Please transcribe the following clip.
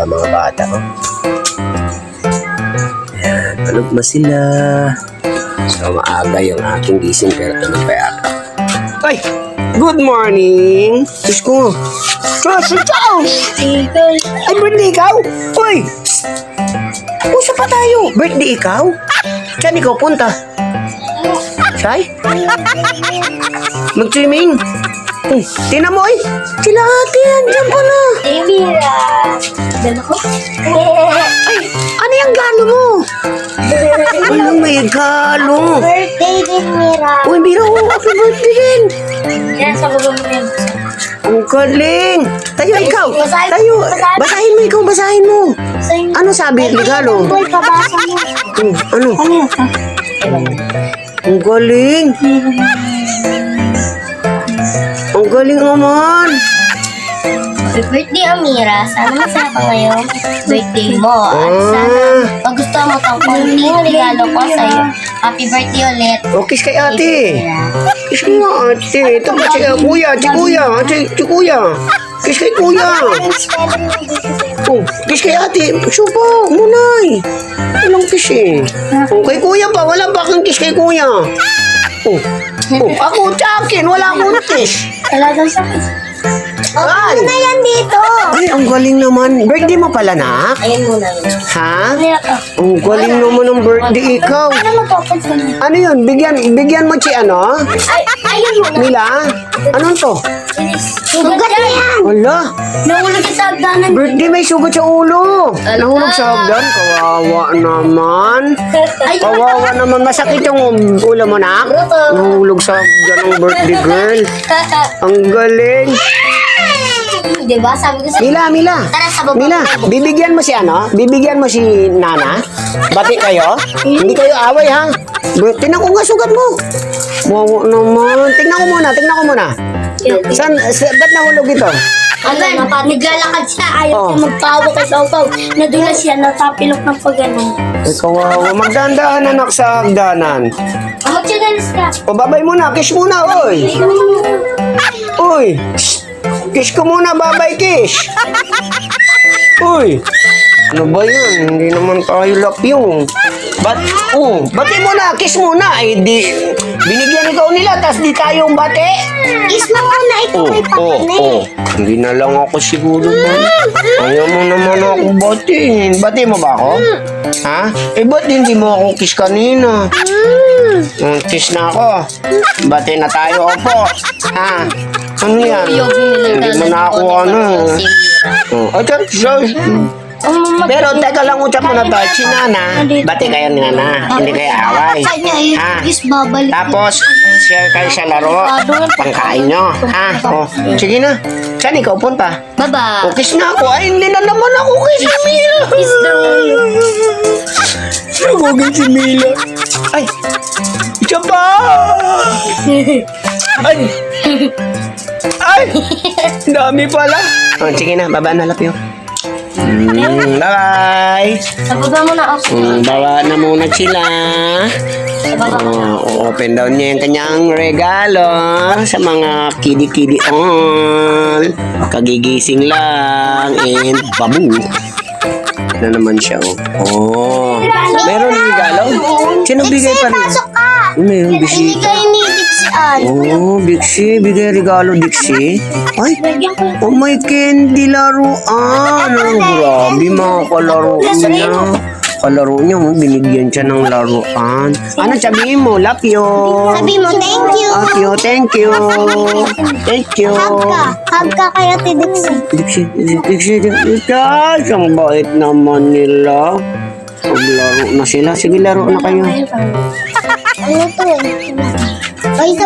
mga bata. Oh. Ayan, tulog na sila. So, maaga yung aking gising pero tulog pa yata. Ay! Good morning! Diyos ko! Ay, birthday ikaw? Uy! Pusa pa tayo! Birthday ikaw? Saan ikaw punta? Say? Mag-swimming? Tina mo eh! Sila ate, andyan pala! Mira! Dala ko? Ay! Ano yung galo mo? Ano may galo? Birthday din, Mira! Uy, Mira, happy birthday din! Yan, sa baba mo yan. Ang galing! Tayo, ikaw! Basahin. Tayo! Basahin mo, ikaw, basahin mo! Sa'yo. Ano sabi? Regalo? Boy, pabasa mo. Ano? Ano yan? Ang galing! Ang galing naman! Happy birthday, Amira. Sana masaya ka ngayong birthday mo. At sana magustuhan mo itong konting regalo ko sa'yo. Happy birthday ulit. O, kiss kay ate! Kiss mo nga ate! Ito ba si kuya? Si kuya! Kiss kay kuya! Oh, kiss kay ate! Subo! Munay! Walang kiss eh! Oh, kay kuya pa! Wala ba kang kiss kay kuya? Oh, ako sa akin! Wala akong kiss! Wala daw sa akin. Ay! Ano yan dito? Ay, ang galing naman! Birthday mo pala, nak? Ayun muna yun. Ha? Mira ka. Ang galing naman ng birthday ikaw! Ano mag-open sa niya? Ano yun? Bigyan mo si ano? Ay, ayun muna. Mila? Anong to? Sugat na yan. Wala! Nahulog ka sa hagdanan. Birthday may sugat sa ulo! Nahulog sa hagdan? Kawawa naman! Ay, Kawawa naman! Masakit yung ulo mo, nak? Nahulog sa hagdan ng birthday girl! Ang galing! Diba? Sabi ko sa... Mila! Tara, sa baba. Mila, bibigyan mo si ano? Bibigyan mo si Nana? Bati kayo? Hindi kayo away, ha? Tingnan ko nga sugat mo! Wawa naman! Tingnan ko muna! Ba't nahulog ito? Agan, naglalakad siya. Ayaw Oh. siya magpawa kay Sausaw. Nadulas siya, natapilok ng pagano. Ay, kawawa. Magdandahan, anak, sa hagdanan. Magsigalis ka. O, babay muna. Kiss muna, oy! Uy! Kiss ko muna, babay, kiss! Uy! Ano ba yan? Hindi naman tayo lapyong. Bati muna, kiss muna. Eh, binigyan ikaw nila, tas di tayong bati. Kiss mo muna, ikaw may pakinig. Hindi na lang ako siguro man. Ayaw mo naman ako batiin. Bati mo ba ako? Ha? Eh, ba't hindi mo ako kiss kanina? Kiss na ako. Bati na tayo, opo. Ha? Ano yan? Hindi mo na ako ano. Pero teka lang, ucap mo na to. Si Nana, bati kayo ni Nana. Hindi kayo away. Ha? Kiss babalik. Tapos, share kayo sa laro. Pangkain nyo. Ha? O, sige na. Saan ikaw punta? Baba. O, kiss na ako. Ay, hindi na naman ako kiss si Mila. Kiss daw. Nagugin si Mila. Ay, isa pa. Ay. Ay, dami pala. O, sige na. Baba na lapyo. Bye-bye. Sa baba mo na ako. Bawa na muna sila. Sa baba mo na. Open daw niya yung kanyang regalo sa mga kidi-kidi on. Kagigising lang and babu. Na naman siya. Oh. Meron ng regalo? Sino bigay pa rin? Pasok ka. Mayroong bisita. Bigay ni Dixian. Oh, Dixie. Bigay regalo, Dixie. Ay, oh my candy laruan. Oh, grabe mga kalaro niya. Kalaro niya, binigyan siya ng laruan. Ano sabihin mo? Love you. Sabi mo, thank you. Love you, thank you. Thank you. Hug ka. Hug ka kay Ate Dixie. Dixie. Guys, ang bait naman nila. Maglaro na sila. Sige, laro na kayo. Ano to eh? Ay,